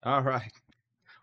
All right.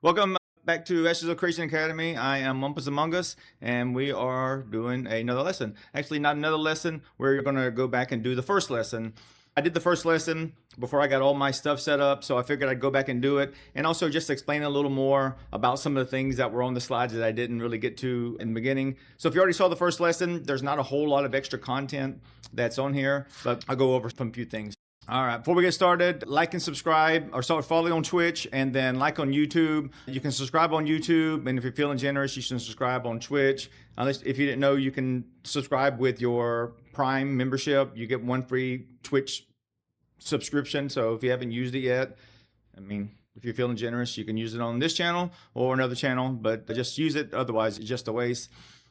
Welcome back to Artisan Creation Academy. I am Mumpus Among Us, and we are doing another lesson. Actually, not another lesson. We're going to go back and do the first lesson. I did the first lesson before I got all my stuff set up, so I figured I'd go back and do it, and also just explain a little more about some of the things that were on the slides that I didn't really get to in the beginning. So if you already saw the first lesson, there's not a whole lot of extra content that's on here, but I'll go over some few things. All right, before we get started, like and subscribe, or start following on Twitch, and then like on YouTube. You can subscribe on YouTube, and if you're feeling generous, you should subscribe on Twitch. Unless, if you didn't know, you can subscribe with your Prime membership. You get one free Twitch subscription, so if you haven't used it yet, if you're feeling generous, you can use it on this channel or another channel, but just use it, otherwise it's just a waste.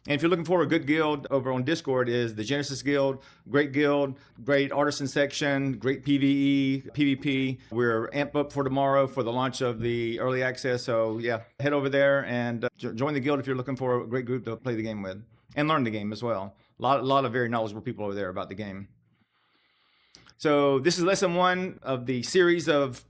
And if you're looking for a good guild, over on Discord is the Genesis Guild, great artisan section, great PvE, PvP. We're amped up for tomorrow for the launch of the early access. So yeah, head over there and join the guild if you're looking for a great group to play the game with and learn the game as well. A lot of very knowledgeable people over there about the game. So this is lesson 1 of the series of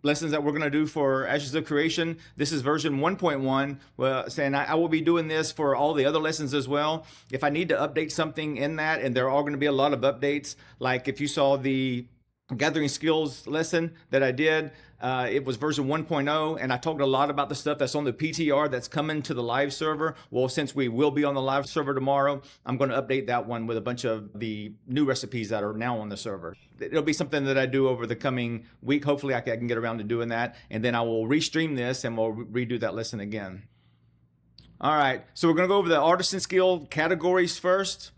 lessons that we're going to do for Ashes of Creation. This is version 1.1. Well, saying I will be doing this for all the other lessons as well. If I need to update something in that, and there are going to be a lot of updates, like if you saw the Gathering Skills lesson that I did, it was version 1.0, and I talked a lot about the stuff that's on the PTR that's coming to the live server. Well, since we will be on the live server tomorrow, I'm going to update that one with a bunch of the new recipes that are now on the server. It'll be something that I do over the coming week. Hopefully I can get around to doing that, and then I will restream this and we'll redo that lesson again. All right, so we're going to go over the Artisan Skill categories first.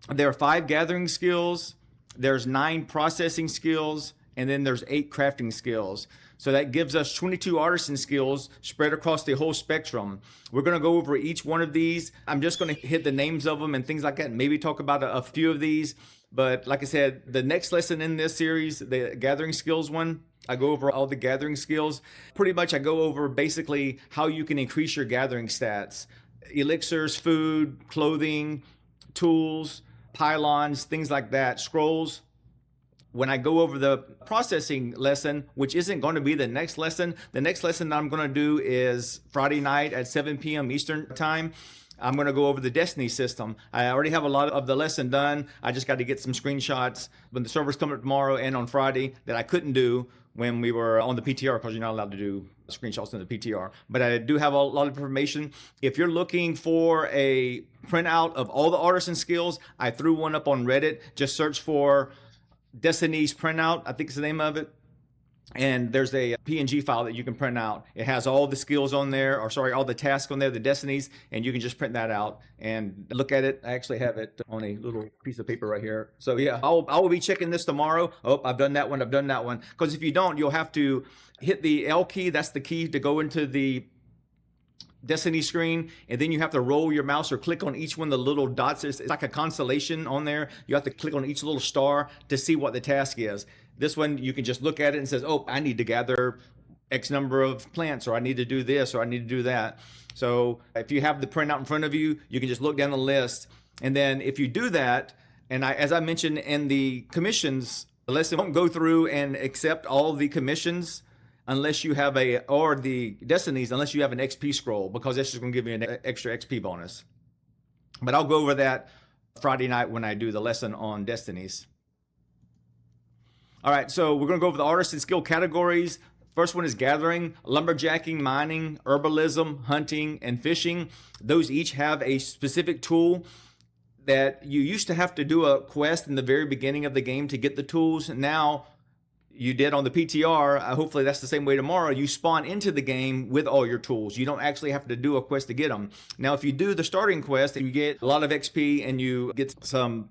There are 5 gathering skills, there's 9 processing skills, and then there's 8 crafting skills. So that gives us 22 artisan skills spread across the whole spectrum. We're going to go over each one of these. I'm just going to hit the names of them and things like that, and maybe talk about a few of these. But like I said, the next lesson in this series, the gathering skills one, I go over all the gathering skills. Pretty much I go over basically how you can increase your gathering stats. Elixirs, food, clothing, tools, pylons, things like that, scrolls. When I go over the processing lesson, which isn't going to be the next lesson that I'm going to do is Friday night at 7 p.m. Eastern time. I'm going to go over the Destiny system. I already have a lot of the lesson done. I just got to get some screenshots when the server's coming up tomorrow and on Friday that I couldn't do when we were on the PTR, because you're not allowed to do screenshots in the PTR. But I do have a lot of information. If you're looking for a printout of all the artisan skills, I threw one up on Reddit. Just search for Destiny's printout, I think it's the name of it. And there's a PNG file that you can print out. It has all the skills on there, all the tasks on there, the Destinies, and you can just print that out and look at it. I actually have it on a little piece of paper right here. So yeah, I will be checking this tomorrow. Oh, I've done that one. Because if you don't, you'll have to hit the L key. That's the key to go into the Destiny screen, and then you have to roll your mouse or click on each one of the little dots. It's like a constellation on there. You have to click on each little star to see what the task is. This one, you can just look at it and says, oh, I need to gather X number of plants, or I need to do this, or I need to do that. So if you have the printout in front of you, you can just look down the list. And then if you do that, and as I mentioned in the commissions lesson, won't go through and accept all the commissions unless you have or the Destinies, unless you have an XP scroll, because that's just going to give you an extra XP bonus. But I'll go over that Friday night when I do the lesson on Destinies. All right, so we're going to go over the artisan skill categories. First one is gathering, lumberjacking, mining, herbalism, hunting, and fishing. Those each have a specific tool that you used to have to do a quest in the very beginning of the game to get the tools. Now, you did on the PTR, hopefully that's the same way tomorrow, you spawn into the game with all your tools. You don't actually have to do a quest to get them. Now, if you do the starting quest, you get a lot of XP and you get some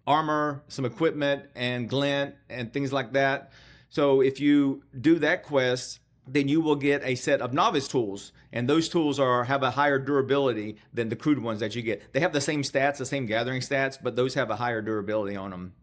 armor, some equipment, and glint, and things like that. So if you do that quest, then you will get a set of novice tools. And those tools have a higher durability than the crude ones that you get. They have the same stats, the same gathering stats, but those have a higher durability on them.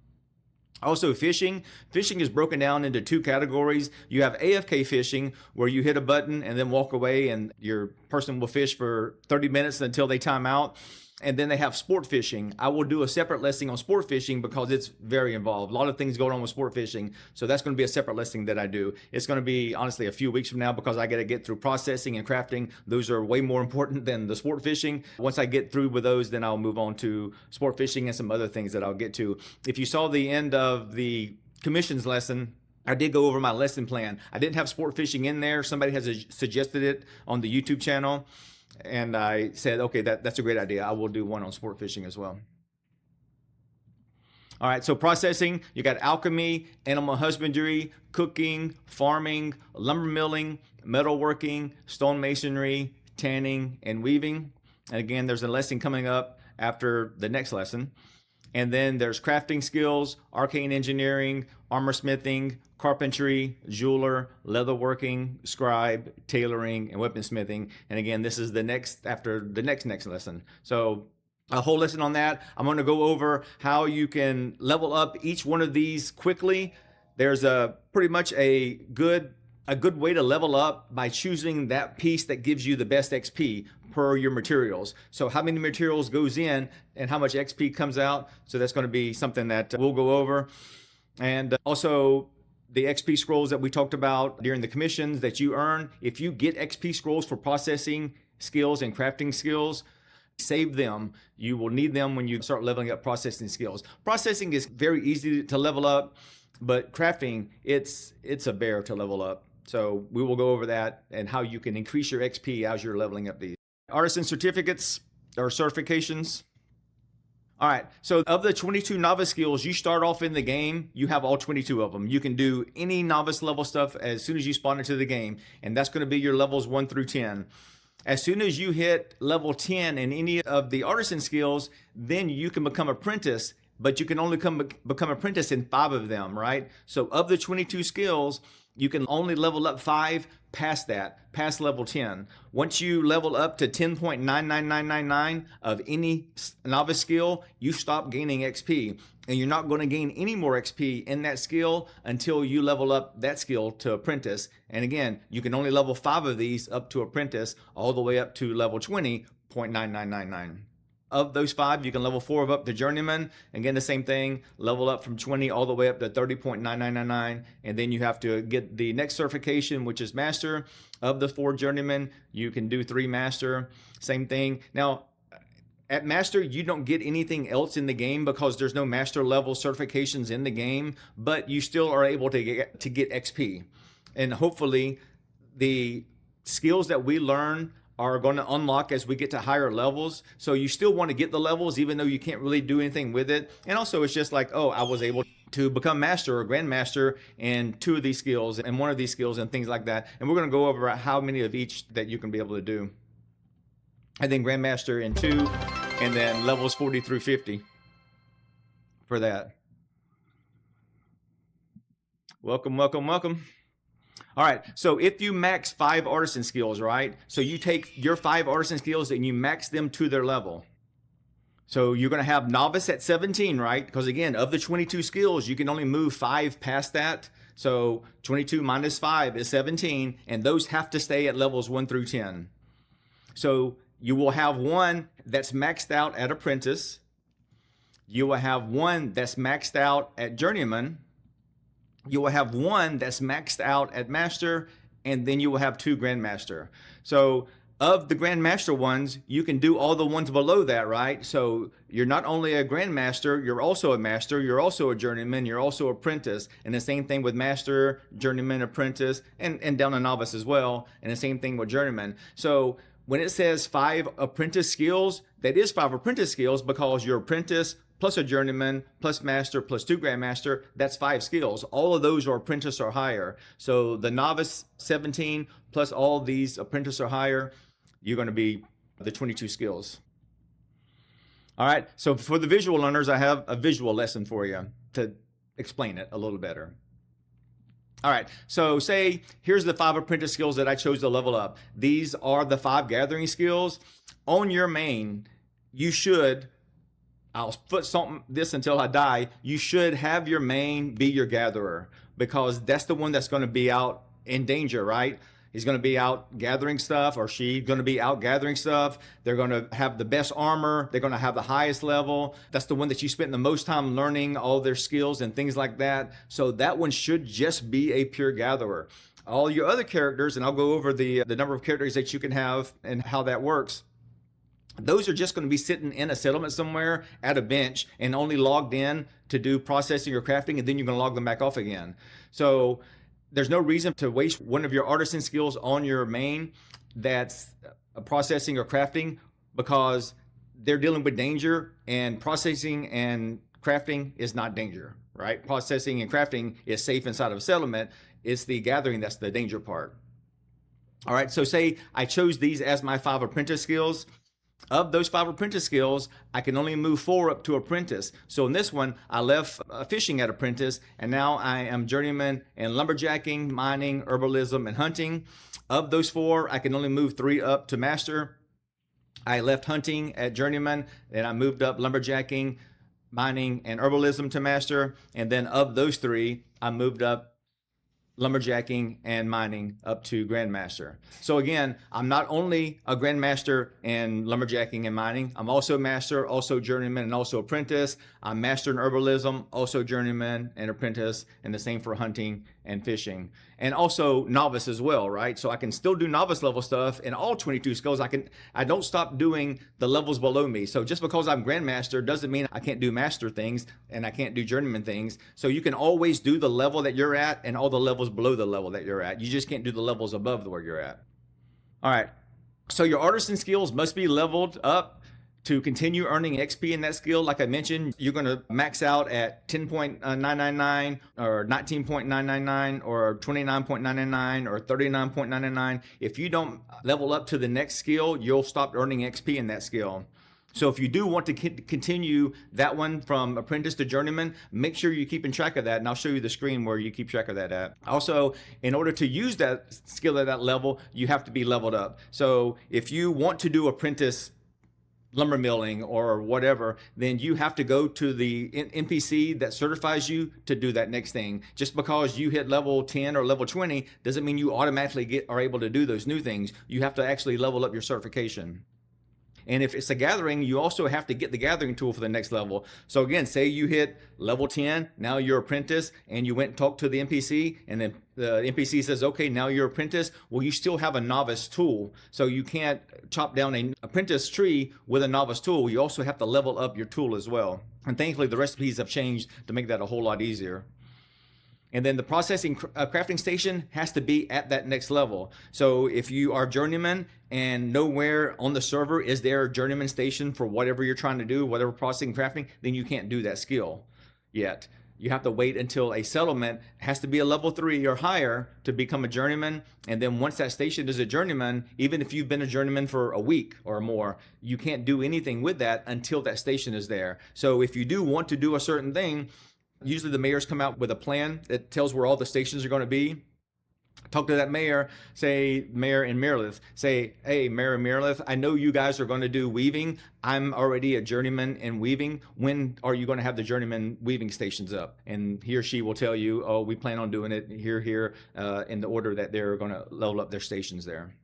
Also, fishing. Fishing is broken down into 2 categories. You have AFK fishing, where you hit a button and then walk away, and your person will fish for 30 minutes until they time out. And then they have sport fishing. I will do a separate lesson on sport fishing because it's very involved. A lot of things going on with sport fishing. So that's going to be a separate lesson that I do. It's going to be honestly a few weeks from now because I got to get through processing and crafting. Those are way more important than the sport fishing. Once I get through with those, then I'll move on to sport fishing and some other things that I'll get to. If you saw the end of the commissions lesson, I did go over my lesson plan. I didn't have sport fishing in there. Somebody has suggested it on the YouTube channel. And I said, okay, that's a great idea. I will do one on sport fishing as well. All right, so processing, you got alchemy, animal husbandry, cooking, farming, lumber milling, metalworking, stone masonry, tanning, and weaving. And again, there's a lesson coming up after the next lesson. And then there's crafting skills, arcane engineering, armor smithing, carpentry, jeweler, leatherworking, scribe, tailoring, and weaponsmithing. And again, this is the next after the next lesson. So a whole lesson on that. I'm going to go over how you can level up each one of these quickly. There's a pretty much a good way to level up by choosing that piece that gives you the best XP per your materials. So how many materials goes in and how much XP comes out. So that's going to be something that we'll go over. And also the XP scrolls that we talked about during the commissions that you earn. If you get XP scrolls for processing skills and crafting skills, save them. You will need them when you start leveling up processing skills. Processing is very easy to level up, but crafting, it's a bear to level up. So we will go over that and how you can increase your XP as you're leveling up these. Artisan certificates or certifications. All right, so of the 22 novice skills, you start off in the game, you have all 22 of them. You can do any novice level stuff as soon as you spawn into the game, and that's going to be your levels 1 through 10. As soon as you hit level 10 in any of the artisan skills, then you can become apprentice, but you can only become apprentice in 5 of them, right? So of the 22 skills, you can only level up 5 past that, past level 10. Once you level up to 10.99999 of any novice skill, you stop gaining XP. And you're not going to gain any more XP in that skill until you level up that skill to apprentice. And again, you can only level 5 of these up to apprentice, all the way up to level 20.9999. Of those 5, you can level 4 up to journeyman. Again, the same thing, level up from 20 all the way up to 30.9999. And then you have to get the next certification, which is master. Of the 4 journeyman, you can do 3 master. Same thing. Now, at master, you don't get anything else in the game because there's no master level certifications in the game, but you still are able to get XP. And hopefully the skills that we learn are going to unlock as we get to higher levels. So you still want to get the levels even though you can't really do anything with it. And also it's just like, oh, I was able to become master or grandmaster in 2 of these skills and 1 of these skills and things like that. And we're going to go over how many of each that you can be able to do. And then grandmaster in 2, and then levels 40 through 50 for that. Welcome, welcome, welcome. All right, so if you max 5 artisan skills, right? So you take your 5 artisan skills and you max them to their level. So you're going to have novice at 17, right? Because again, of the 22 skills, you can only move 5 past that. So 22 minus 5 is 17, and those have to stay at levels 1 through 10. So you will have 1 that's maxed out at apprentice. You will have 1 that's maxed out at journeyman. You will have 1 that's maxed out at master, and then you will have 2 grandmaster. So of the grandmaster ones, you can do all the ones below that, right? So you're not only a grandmaster, you're also a master, you're also a journeyman, you're also apprentice. And the same thing with master, journeyman, apprentice, and down to novice as well. And the same thing with journeyman. So when it says 5 apprentice skills, that is 5 apprentice skills because you're apprentice plus a journeyman plus master plus 2 grandmaster, that's 5 skills. All of those are apprentice or higher. So the novice 17 plus all these apprentice or higher, you're going to be the 22 skills. All right, so for the visual learners, I have a visual lesson for you to explain it a little better. All right, so say here's the 5 apprentice skills that I chose to level up. These are the 5 gathering skills. On your main, you should, I'll foot something this until I die, you should have your main be your gatherer because that's the one that's going to be out in danger, right? He's going to be out gathering stuff, or she's going to be out gathering stuff. They're going to have the best armor. They're going to have the highest level. That's the one that you spent the most time learning all their skills and things like that. So that one should just be a pure gatherer. All your other characters, and I'll go over the number of characters that you can have and how that works. Those are just going to be sitting in a settlement somewhere at a bench and only logged in to do processing or crafting, and then you're going to log them back off again. So there's no reason to waste one of your artisan skills on your main that's processing or crafting, because they're dealing with danger, and processing and crafting is not danger, right? Processing and crafting is safe inside of a settlement. It's the gathering that's the danger part. All right, so say I chose these as my 5 apprentice skills. Of those 5 apprentice skills, I can only move 4 up to apprentice. So in this one, I left fishing at apprentice, and now I am journeyman in lumberjacking, mining, herbalism, and hunting. Of those 4, I can only move 3 up to master. I left hunting at journeyman, and I moved up lumberjacking, mining, and herbalism to master. And then of those 3, I moved up lumberjacking and mining up to grandmaster. So again, I'm not only a grandmaster in lumberjacking and mining, I'm also master, also journeyman, and also apprentice. I'm master in herbalism, also journeyman and apprentice, and the same for hunting and fishing, and also novice as well, right? So I can still do novice level stuff in all 22 skills. I don't stop doing the levels below me. So just because I'm grandmaster doesn't mean I can't do master things and I can't do journeyman things. So you can always do the level that you're at and all the levels below the level that you're at. You just can't do the levels above where you're at. All right. So your artisan skills must be leveled up to continue earning XP in that skill. Like I mentioned, you're going to max out at 10.999 or 19.999 or 29.999 or 39.999. If you don't level up to the next skill, you'll stop earning XP in that skill. So if you do want to continue that one from apprentice to journeyman, make sure you're keeping track of that, and I'll show you the screen where you keep track of that at. Also, in order to use that skill at that level, you have to be leveled up. So if you want to do apprentice lumber milling or whatever, then you have to go to the NPC that certifies you to do that next thing. Just because you hit level 10 or level 20 doesn't mean you automatically are able to do those new things. You have to actually level up your certification. And if it's a gathering, you also have to get the gathering tool for the next level. So again, say you hit level 10, now you're apprentice, and you went and talked to the NPC, and then the NPC says, okay, now you're apprentice. Well, you still have a novice tool. So you can't chop down an apprentice tree with a novice tool. You also have to level up your tool as well. And thankfully, the recipes have changed to make that a whole lot easier. And then the processing crafting station has to be at that next level. So if you are journeyman and nowhere on the server is there a journeyman station for whatever you're trying to do, whatever processing crafting, then you can't do that skill yet. You have to wait until a settlement has to be a level 3 or higher to become a journeyman. And then once that station is a journeyman, even if you've been a journeyman for a week or more, you can't do anything with that until that station is there. So if you do want to do a certain thing, usually the mayors come out with a plan that tells where all the stations are going to be. Talk to that mayor, say mayor in Meredith, say, hey, Mayor in Meredith, I know you guys are going to do weaving. I'm already a journeyman in weaving. When are you going to have the journeyman weaving stations up? And he or she will tell you, oh, we plan on doing it here, in the order that they're going to level up their stations there.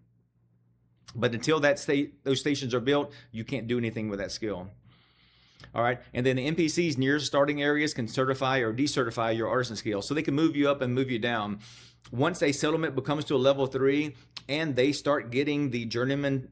But until those stations are built, you can't do anything with that skill. All right, and then the NPCs near starting areas can certify or decertify your artisan skill. So they can move you up and move you down. Once a settlement becomes to a level 3 and they start getting the journeyman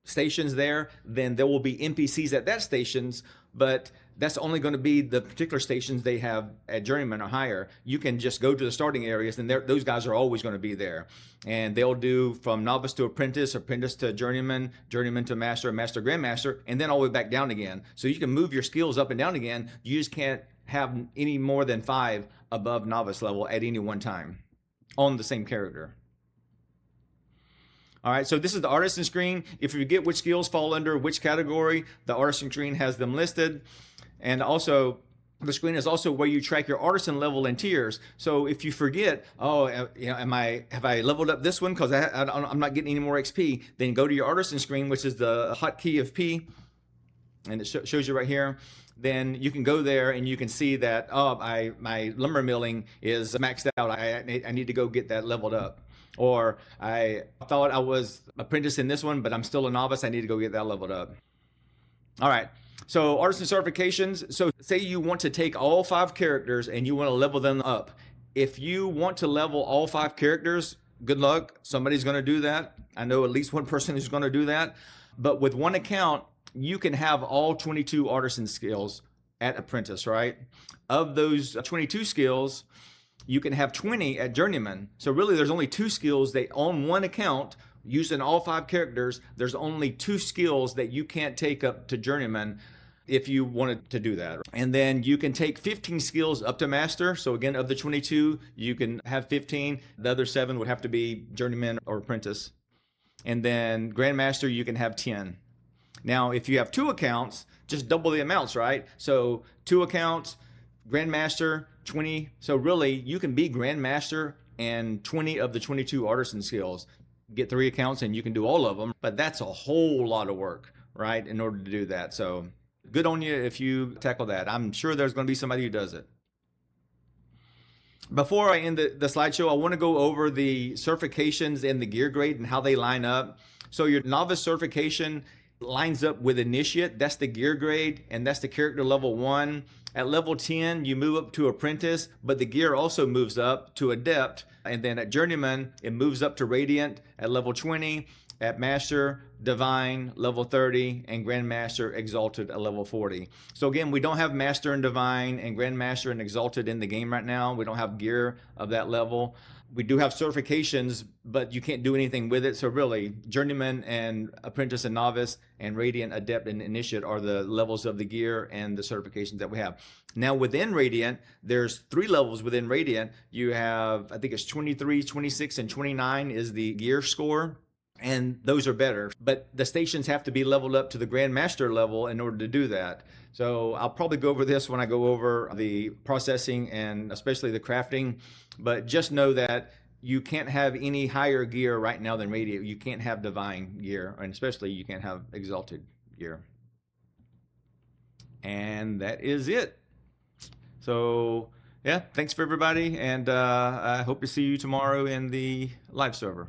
stations there, then there will be NPCs at that stations, but that's only going to be the particular stations they have at journeyman or higher. You can just go to the starting areas, and those guys are always going to be there. And they'll do from novice to apprentice, apprentice to journeyman, journeyman to master, master, grandmaster, and then all the way back down again. So you can move your skills up and down again. You just can't have any more than 5 above novice level at any one time on the same character. All right, so this is the artisan screen. If you forget which skills fall under which category, the artisan screen has them listed. And also, the screen is also where you track your artisan level in tiers. So if you forget, oh, have I leveled up this one because I'm not getting any more XP, then go to your artisan screen, which is the hotkey of P, and it shows you right here. Then you can go there and you can see that, oh, my lumber milling is maxed out. I need to go get that leveled up. Or I thought I was apprentice in this one, but I'm still a novice. I need to go get that leveled up. All right. So Artisan Certifications. So say you want to take all 5 characters and you want to level them up. If you want to level all 5 characters, good luck. Somebody's going to do that. I know at least one person who's going to do that. But with one account, you can have all 22 Artisan skills at apprentice, right? Of those 22 skills, you can have 20 at journeyman. So really there's only 2 skills that on one account, using all 5 characters, there's only 2 skills that you can't take up to journeyman if you wanted to do that. And then you can take 15 skills up to master. So again, of the 22, you can have 15. The other 7 would have to be journeyman or apprentice. And then grandmaster, you can have 10. Now, if you have 2 accounts, just double the amounts, right? So 2 accounts, grandmaster, 20. So really, you can be grandmaster and 20 of the 22 artisan skills. Get 3 accounts and you can do all of them, but that's a whole lot of work, right, in order to do that. So good on you if you tackle that. I'm sure there's going to be somebody who does it. Before I end the slideshow, I want to go over the certifications and the gear grade and how they line up. So your novice certification lines up with initiate. That's the gear grade, and that's the character level 1. At level 10, you move up to apprentice, but the gear also moves up to adept. And then at journeyman, it moves up to radiant at level 20. At master, divine, level 30, and grandmaster, exalted at level 40. So again, we don't have master and divine and grandmaster and exalted in the game right now. We don't have gear of that level. We do have certifications, but you can't do anything with it. So really, journeyman and apprentice and novice and radiant, adept, and initiate are the levels of the gear and the certifications that we have. Now within radiant, there's 3 levels within radiant. You have, I think it's 23, 26, and 29 is the gear score. And those are better, but the stations have to be leveled up to the grandmaster level in order to do that. So I'll probably go over this when I go over the processing and especially the crafting, but just know that you can't have any higher gear right now than radiant. You can't have divine gear, and especially you can't have exalted gear. And that is it. So yeah, thanks for everybody, and I hope to see you tomorrow in the live server.